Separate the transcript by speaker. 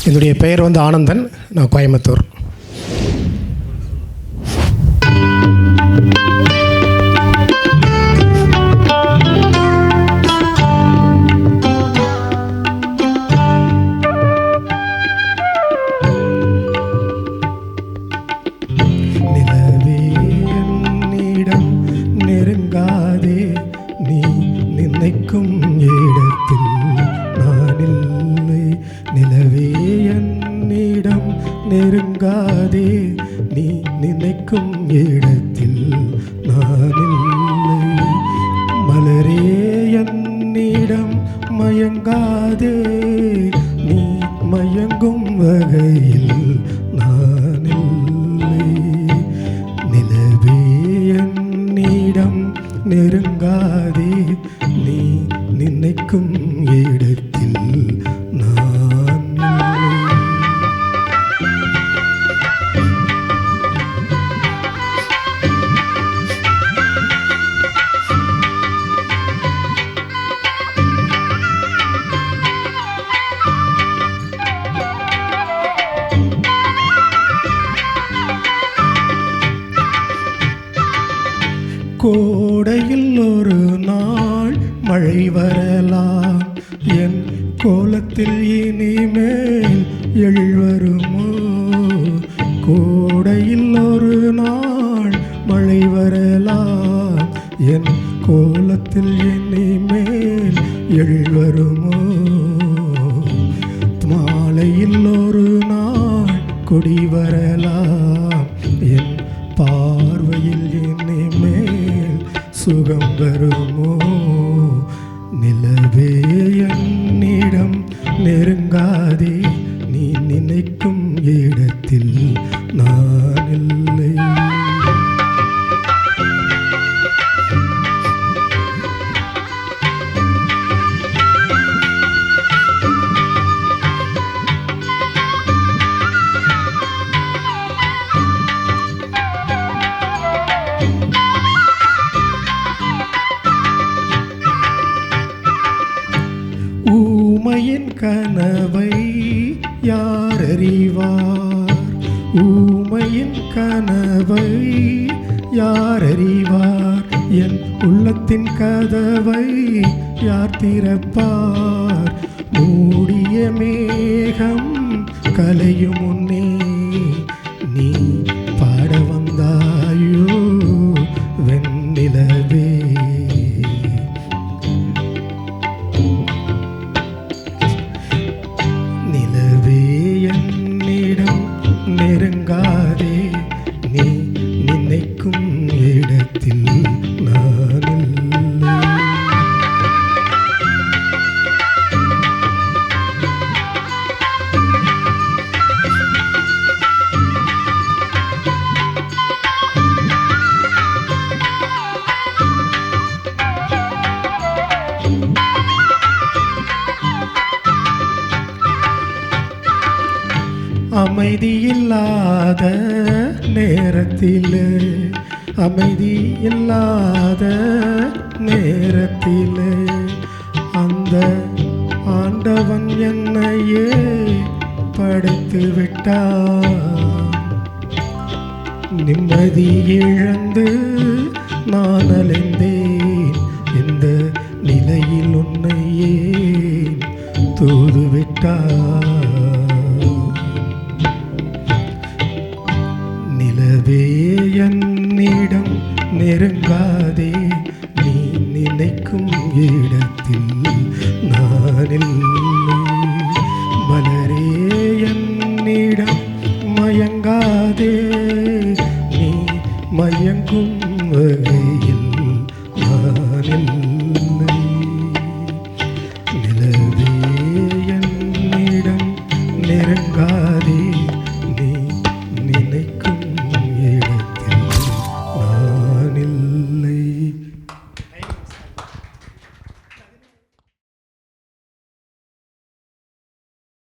Speaker 1: என்னுடைய பெயர் ஆனந்தன். நான் கோயம்புத்தூர். நிலவே என்னிடம் நெருங்காதே, நீ நினைக்கும் இடத்தில் நான் இல்லை. நிலவே என்னிடம் நெருங்காதே, நீ நினைக்கும் இடத்தில் நான் இல்லை. மலரே என்னிடம் மயங்காதே, நீ மயங்கும் வகையில் நான் இல்லை. நிலவே என்னிடம் நெருங்காதே, நீ நினைக்கும் இடத்தில் நான் இல்லை. கோடையில் ஒரு நாள் மழை வரலாம், என் கோலத்தில் இனிமேல் எழில் வருமோ? கோடையில் ஒரு நாள் மழை வரலாம், என் கோலத்தில் இனிமேல் எழில் வருமோ? மாலையில் ஒரு நாள் கொடி வரலாம், என் பார்வையில் இனிமேல் சுகம் வருமோ? நிலவே என்னிடம் நெருங்காதே, நீ நினைக்கும் இடத்தில் நான் இல்லை. ஊமையின் கனவை யார் அறிவார்? ஊமையின் கனவை யார் அறிவார்? என் உள்ளத்தின் கதவை யார் திறப்பார்? மூடிய மேகம் கலையும் முன்னே நீ பாட வந்தாயோ வெண்ணிலவே? நெருங்காதே, நீ நினைக்கும் இடத்தில் நான் இல்லை. அமைதியில்லாத நேரத்திலே, அமைதியில்லாத நேரத்திலே அந்த ஆண்டவன் என்னையே படைத்து விட்டான். நிம்மதி இழந்து நான் அலைந்தேன், இந்த நிலையில் உன்னையே தூது விட்டான். நிலவே என்னிடம் நெருங்காதே, நீ நினைக்கும் இடத்தில் நான் இல்லை. மலரே என்னிடம் மயங்காதே, நீ மயங்கும் வகையில் நான் இல்லை.